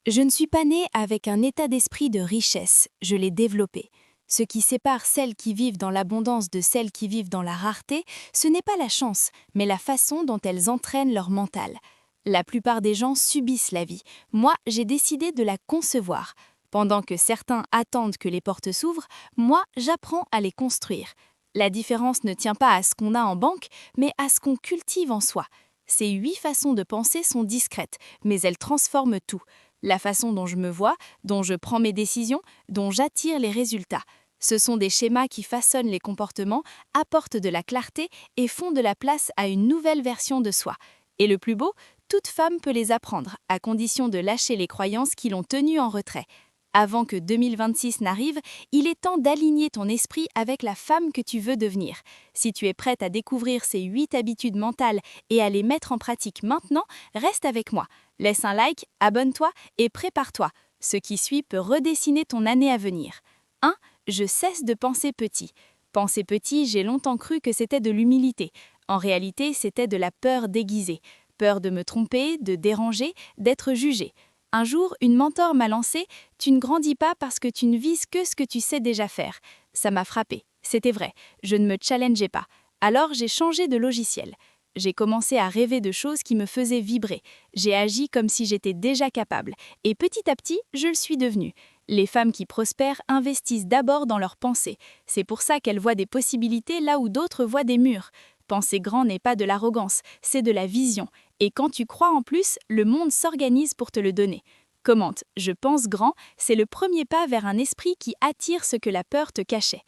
Je ne suis pas née avec un état d'esprit de richesse, je l'ai développé. Ce qui sépare celles qui vivent dans l'abondance de celles qui vivent dans la rareté, ce n'est pas la chance, mais la façon dont elles entraînent leur mental. La plupart des gens subissent la vie. Moi, j'ai décidé de la concevoir. Pendant que certains attendent que les portes s'ouvrent, moi, j'apprends à les construire. La différence ne tient pas à ce qu'on a en banque, mais à ce qu'on cultive en soi. Ces 8 façons de penser sont discrètes, mais elles transforment tout. La façon dont je me vois, dont je prends mes décisions, dont j'attire les résultats. Ce sont des schémas qui façonnent les comportements, apportent de la clarté et font de la place à une nouvelle version de soi. Et le plus beau, toute femme peut les apprendre, à condition de lâcher les croyances qui l'ont tenue en retrait. Avant que 2026 n'arrive, il est temps d'aligner ton esprit avec la femme que tu veux devenir. Si tu es prête à découvrir ces 8 habitudes mentales et à les mettre en pratique maintenant, reste avec moi. Laisse un like, abonne-toi et prépare-toi. Ce qui suit peut redessiner ton année à venir. 1. Je cesse de penser petit. Penser petit, j'ai longtemps cru que c'était de l'humilité. En réalité, c'était de la peur déguisée. Peur de me tromper, de déranger, d'être jugée. Un jour, une mentor m'a lancé « Tu ne grandis pas parce que tu ne vises que ce que tu sais déjà faire ». Ça m'a frappé. C'était vrai, je ne me challengeais pas. Alors j'ai changé de logiciel. J'ai commencé à rêver de choses qui me faisaient vibrer. J'ai agi comme si j'étais déjà capable. Et petit à petit, je le suis devenue. Les femmes qui prospèrent investissent d'abord dans leurs pensées. C'est pour ça qu'elles voient des possibilités là où d'autres voient des murs. Penser grand n'est pas de l'arrogance, c'est de la vision. Et quand tu crois en plus, le monde s'organise pour te le donner. Commente, je pense grand, c'est le premier pas vers un esprit qui attire ce que la peur te cachait.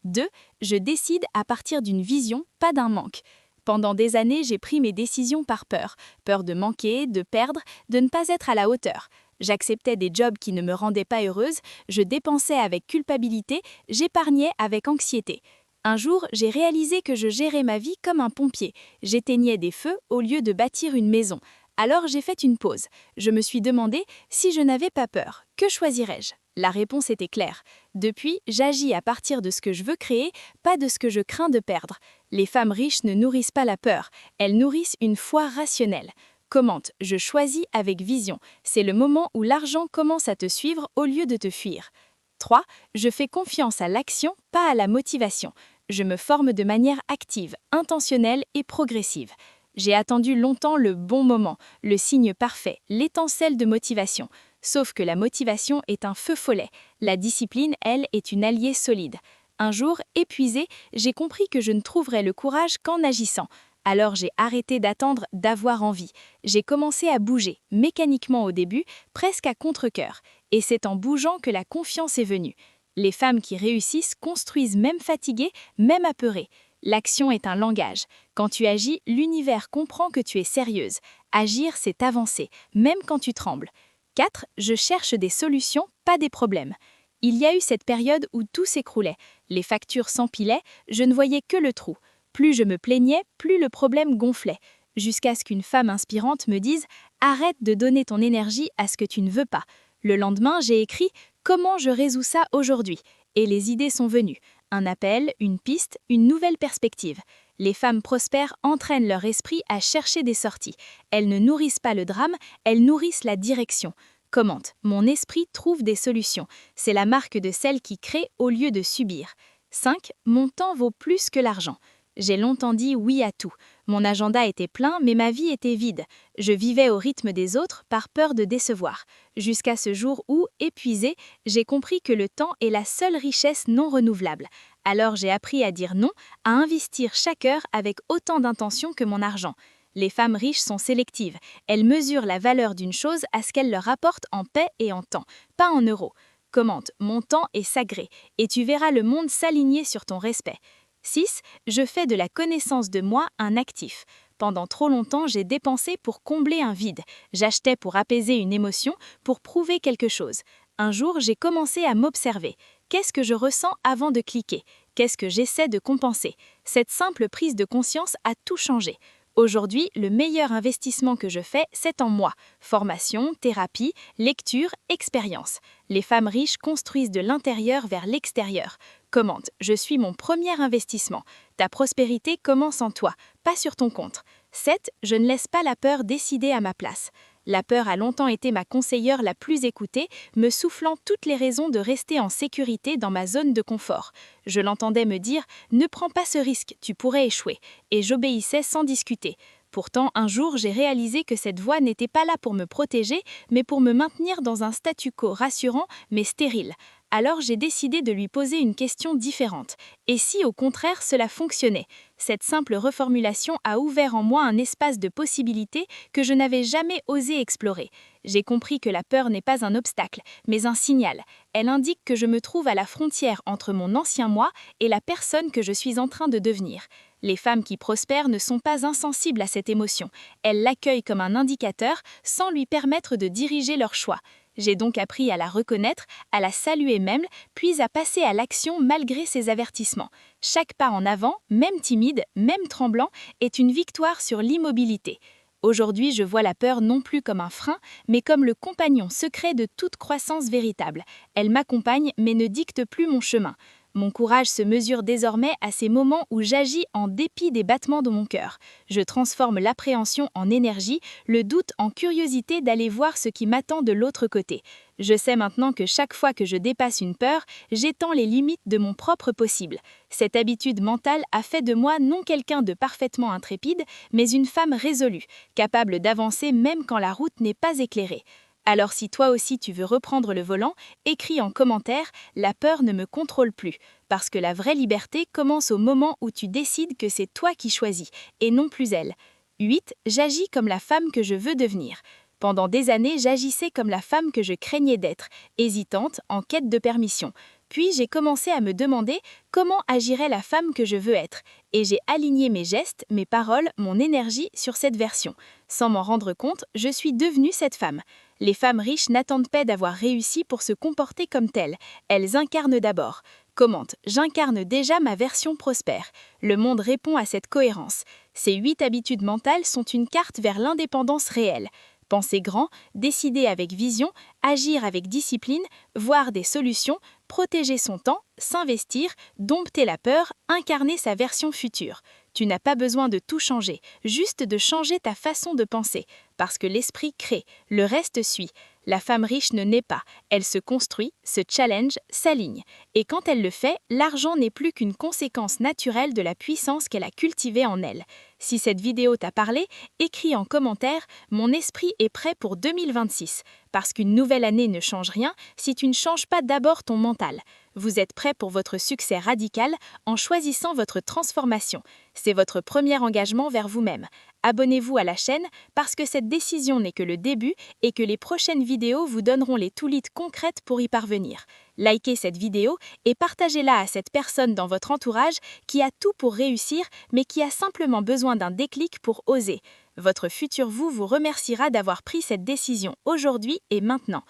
2. Je décide à partir d'une vision, pas d'un manque. Pendant des années, j'ai pris mes décisions par peur. Peur de manquer, de perdre, de ne pas être à la hauteur. J'acceptais des jobs qui ne me rendaient pas heureuse, je dépensais avec culpabilité, j'épargnais avec anxiété. Un jour, j'ai réalisé que je gérais ma vie comme un pompier. J'éteignais des feux au lieu de bâtir une maison. Alors j'ai fait une pause. Je me suis demandé, si je n'avais pas peur, que choisirais-je? La réponse était claire. Depuis, j'agis à partir de ce que je veux créer, pas de ce que je crains de perdre. Les femmes riches ne nourrissent pas la peur, elles nourrissent une foi rationnelle. Commente, je choisis avec vision. C'est le moment où l'argent commence à te suivre au lieu de te fuir. 3. Je fais confiance à l'action, pas à la motivation. Je me forme de manière active, intentionnelle et progressive. J'ai attendu longtemps le bon moment, le signe parfait, l'étincelle de motivation. Sauf que la motivation est un feu follet. La discipline, elle, est une alliée solide. Un jour, épuisée, j'ai compris que je ne trouverais le courage qu'en agissant. Alors j'ai arrêté d'attendre d'avoir envie. J'ai commencé à bouger, mécaniquement au début, presque à contre-cœur. Et c'est en bougeant que la confiance est venue. Les femmes qui réussissent construisent même fatiguées, même apeurées. L'action est un langage. Quand tu agis, l'univers comprend que tu es sérieuse. Agir, c'est avancer, même quand tu trembles. 4. Je cherche des solutions, pas des problèmes. Il y a eu cette période où tout s'écroulait. Les factures s'empilaient, je ne voyais que le trou. Plus je me plaignais, plus le problème gonflait. Jusqu'à ce qu'une femme inspirante me dise « Arrête de donner ton énergie à ce que tu ne veux pas ». Le lendemain, j'ai écrit « Comment je résous ça aujourd'hui ?» Et les idées sont venues. Un appel, une piste, une nouvelle perspective. Les femmes prospères entraînent leur esprit à chercher des sorties. Elles ne nourrissent pas le drame, elles nourrissent la direction. Commente, mon esprit trouve des solutions. C'est la marque de celle qui crée au lieu de subir. 5. Mon temps vaut plus que l'argent. J'ai longtemps dit oui à tout. Mon agenda était plein, mais ma vie était vide. Je vivais au rythme des autres par peur de décevoir. Jusqu'à ce jour où, épuisée, j'ai compris que le temps est la seule richesse non renouvelable. Alors j'ai appris à dire non, à investir chaque heure avec autant d'intention que mon argent. Les femmes riches sont sélectives. Elles mesurent la valeur d'une chose à ce qu'elle leur apporte en paix et en temps, pas en euros. Commente, mon temps est sacré, et tu verras le monde s'aligner sur ton respect. 6. Je fais de la connaissance de moi un actif. Pendant trop longtemps, j'ai dépensé pour combler un vide. J'achetais pour apaiser une émotion, pour prouver quelque chose. Un jour, j'ai commencé à m'observer. Qu'est-ce que je ressens avant de cliquer? Qu'est-ce que j'essaie de compenser? Cette simple prise de conscience a tout changé. Aujourd'hui, le meilleur investissement que je fais, c'est en moi. Formation, thérapie, lecture, expérience. Les femmes riches construisent de l'intérieur vers l'extérieur. Commente, je suis mon premier investissement. Ta prospérité commence en toi, pas sur ton compte. 7. Je ne laisse pas la peur décider à ma place. La peur a longtemps été ma conseillère la plus écoutée, me soufflant toutes les raisons de rester en sécurité dans ma zone de confort. Je l'entendais me dire « Ne prends pas ce risque, tu pourrais échouer », et j'obéissais sans discuter. Pourtant, un jour, j'ai réalisé que cette voix n'était pas là pour me protéger, mais pour me maintenir dans un statu quo rassurant, mais stérile. Alors j'ai décidé de lui poser une question différente. Et si, au contraire, cela fonctionnait? Cette simple reformulation a ouvert en moi un espace de possibilités que je n'avais jamais osé explorer. J'ai compris que la peur n'est pas un obstacle, mais un signal. Elle indique que je me trouve à la frontière entre mon ancien moi et la personne que je suis en train de devenir. Les femmes qui prospèrent ne sont pas insensibles à cette émotion. Elles l'accueillent comme un indicateur sans lui permettre de diriger leur choix. J'ai donc appris à la reconnaître, à la saluer même, puis à passer à l'action malgré ses avertissements. Chaque pas en avant, même timide, même tremblant, est une victoire sur l'immobilité. Aujourd'hui, je vois la peur non plus comme un frein, mais comme le compagnon secret de toute croissance véritable. Elle m'accompagne, mais ne dicte plus mon chemin. Mon courage se mesure désormais à ces moments où j'agis en dépit des battements de mon cœur. Je transforme l'appréhension en énergie, le doute en curiosité d'aller voir ce qui m'attend de l'autre côté. Je sais maintenant que chaque fois que je dépasse une peur, j'étends les limites de mon propre possible. Cette habitude mentale a fait de moi non quelqu'un de parfaitement intrépide, mais une femme résolue, capable d'avancer même quand la route n'est pas éclairée. Alors si toi aussi tu veux reprendre le volant, écris en commentaire « La peur ne me contrôle plus », parce que la vraie liberté commence au moment où tu décides que c'est toi qui choisis, et non plus elle. 8. J'agis comme la femme que je veux devenir. Pendant des années, j'agissais comme la femme que je craignais d'être, hésitante, en quête de permission. Puis j'ai commencé à me demander comment agirait la femme que je veux être, et j'ai aligné mes gestes, mes paroles, mon énergie sur cette version. Sans m'en rendre compte, je suis devenue cette femme. Les femmes riches n'attendent pas d'avoir réussi pour se comporter comme telles. Elles incarnent d'abord. Commente, j'incarne déjà ma version prospère. Le monde répond à cette cohérence. Ces 8 habitudes mentales sont une carte vers l'indépendance réelle. Penser grand, décider avec vision, agir avec discipline, voir des solutions, protéger son temps, s'investir, dompter la peur, incarner sa version future. Tu n'as pas besoin de tout changer, juste de changer ta façon de penser, parce que l'esprit crée, le reste suit. La femme riche ne naît pas, elle se construit, se challenge, s'aligne. Et quand elle le fait, l'argent n'est plus qu'une conséquence naturelle de la puissance qu'elle a cultivée en elle. Si cette vidéo t'a parlé, écris en commentaire « Mon esprit est prêt pour 2026 ». Parce qu'une nouvelle année ne change rien si tu ne changes pas d'abord ton mental. Vous êtes prêt pour votre succès radical en choisissant votre transformation. C'est votre premier engagement vers vous-même. Abonnez-vous à la chaîne parce que cette décision n'est que le début et que les prochaines vidéos vous donneront les tooltips concrètes pour y parvenir. Likez cette vidéo et partagez-la à cette personne dans votre entourage qui a tout pour réussir mais qui a simplement besoin d'un déclic pour oser. Votre futur vous remerciera d'avoir pris cette décision aujourd'hui et maintenant.